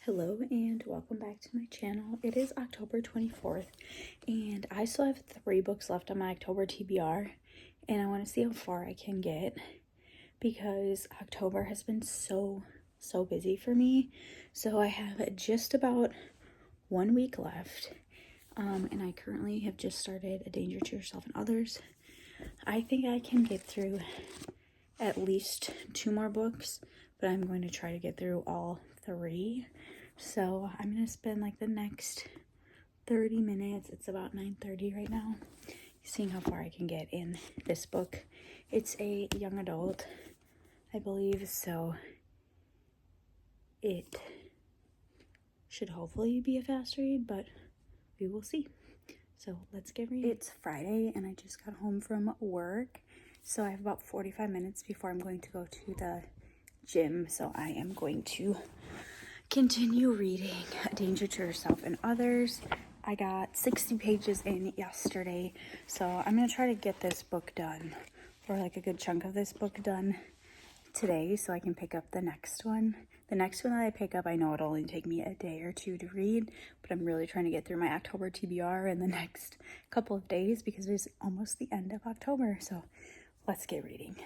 Hello and welcome back to my channel. It is October 24th and I still have 3 books left on my October TBR and I want to see how far I can get because October has been so busy for me. So I have just about 1 week left and I currently have just started A Danger to Yourself and Others. I think I can get through at least 2 more books, but I'm going to try to get through all 3. So I'm gonna spend like the next 30 minutes, it's about 9:30 right now, seeing how far I can get in this book. It's a young adult, I believe, so it should hopefully be a fast read, but we will see. So let's get reading. It's Friday and I just got home from work, so I have about 45 minutes before I'm going to go to the gym, so I am going to continue reading A Danger to Yourself and Others. I got 60 pages in yesterday, so I'm gonna try to get this book done, or like a good chunk of this book done today, so I can pick up the next one. The next one that I pick up, I know it'll only take me a day or 2 to read, but I'm really trying to get through my October TBR in the next couple of days because it's almost the end of October, so let's get reading.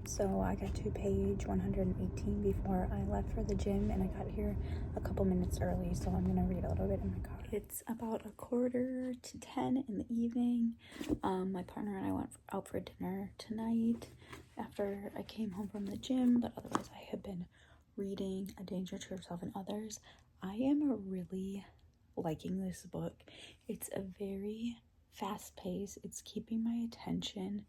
So I got to page 118 before I left for the gym, and I got here a couple minutes early, so I'm gonna read a little bit in my car. It's about 9:45 in the evening. My partner and I went out for dinner tonight after I came home from the gym, but otherwise I have been reading A Danger to Yourself and Others. I am really liking this book. It's a very fast pace. It's keeping my attention.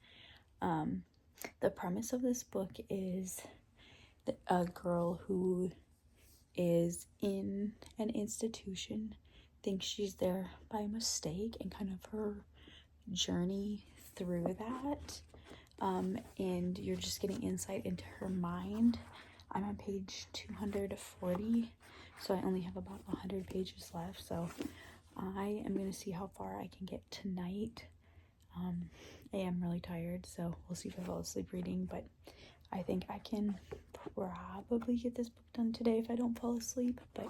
The premise of this book is that a girl who is in an institution thinks she's there by mistake, and kind of her journey through that. And you're just getting insight into her mind. I'm on page 240, so I only have about 100 pages left, so I am going to see how far I can get tonight. I am really tired, so we'll see if I fall asleep reading, but I think I can probably get this book done today if I don't fall asleep. But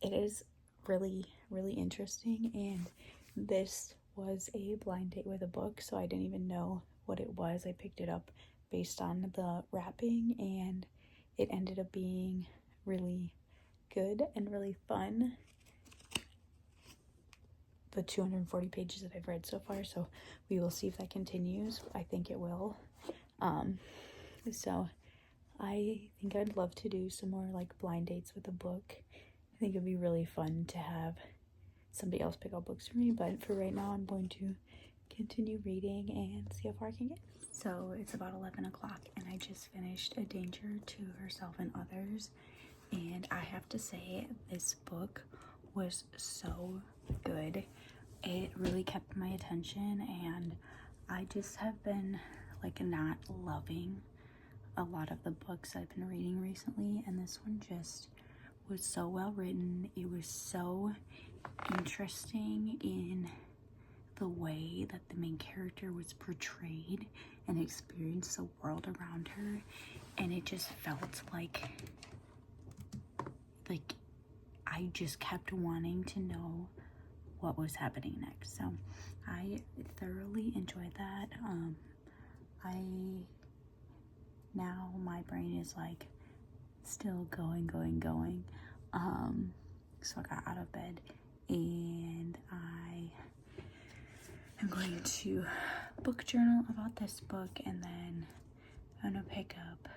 it is really interesting, and this was a blind date with a book, so I didn't even know what it was. I picked it up based on the wrapping, and it ended up being really good and really fun, the 240 pages that I've read so far, so we will see if that continues. I think it will. So I think I'd love to do some more like blind dates with a book. I think it'd be really fun to have somebody else pick out books for me, but for right now I'm going to continue reading and see how far I can get. So it's about 11 o'clock and I just finished A Danger to Herself and Others, and I have to say this book was so good. It really kept my attention, and I just have been like not loving a lot of the books I've been reading recently, and this one just was so well written. It was so interesting in the way that the main character was portrayed and experienced the world around her, and it just felt like I just kept wanting to know what was happening next. So I thoroughly enjoyed that. Now my brain is like still going. So I got out of bed and I am going to book journal about this book, and then I'm gonna pick up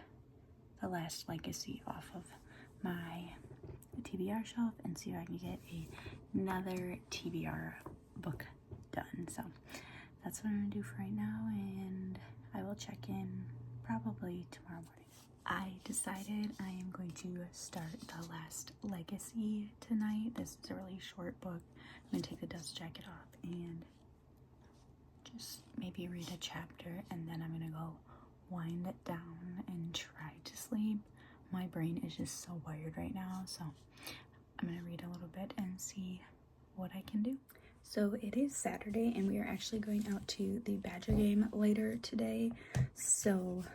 the last legacy off of my TBR shelf and see if I can get another TBR book done. So that's what I'm gonna do for right now, and I will check in probably tomorrow morning. I decided I am going to start the last legacy tonight. This is a really short book. I'm gonna take the dust jacket off and just maybe read a chapter, and then I'm gonna go wind it down and try to sleep. My brain is just so wired right now, so I'm gonna read a little bit and see what I can do. So it is Saturday and we are actually going out to the Badger game later today. So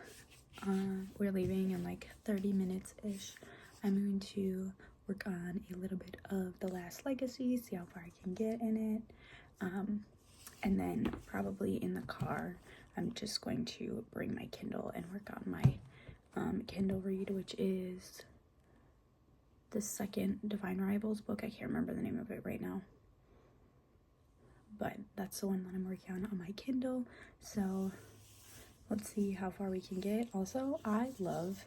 we're leaving in like 30 minutes ish. I'm going to work on a little bit of The Last Legacy, see how far I can get in it. And then probably in the car, I'm just going to bring my Kindle and work on my Kindle read, which is the second Divine Rivals book. I can't remember the name of it right now, but that's the one that I'm working on my Kindle. So let's see how far we can get. Also, I love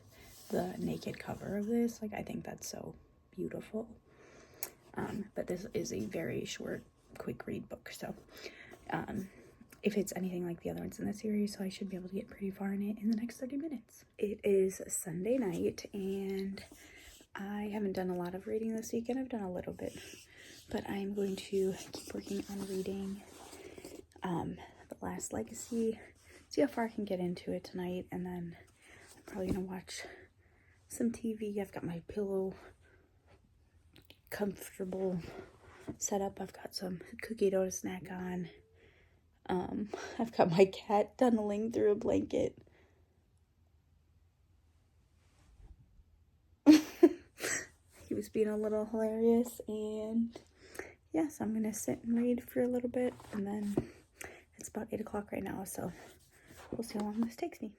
the naked cover of this. Like, I think that's so beautiful. But this is a very short, quick read book, so if it's anything like the other ones in the series, so I should be able to get pretty far in it in the next 30 minutes. It is Sunday night, and I haven't done a lot of reading this weekend. I've done a little bit, but I'm going to keep working on reading The Last Legacy, see how far I can get into it tonight, and then I'm probably gonna watch some TV. I've got my pillow comfortable setup. I've got some cookie dough to snack on. I've got my cat tunneling through a blanket. He was being a little hilarious, and yeah, so I'm gonna sit and read for a little bit, and then it's about 8 o'clock right now, so we'll see how long this takes me.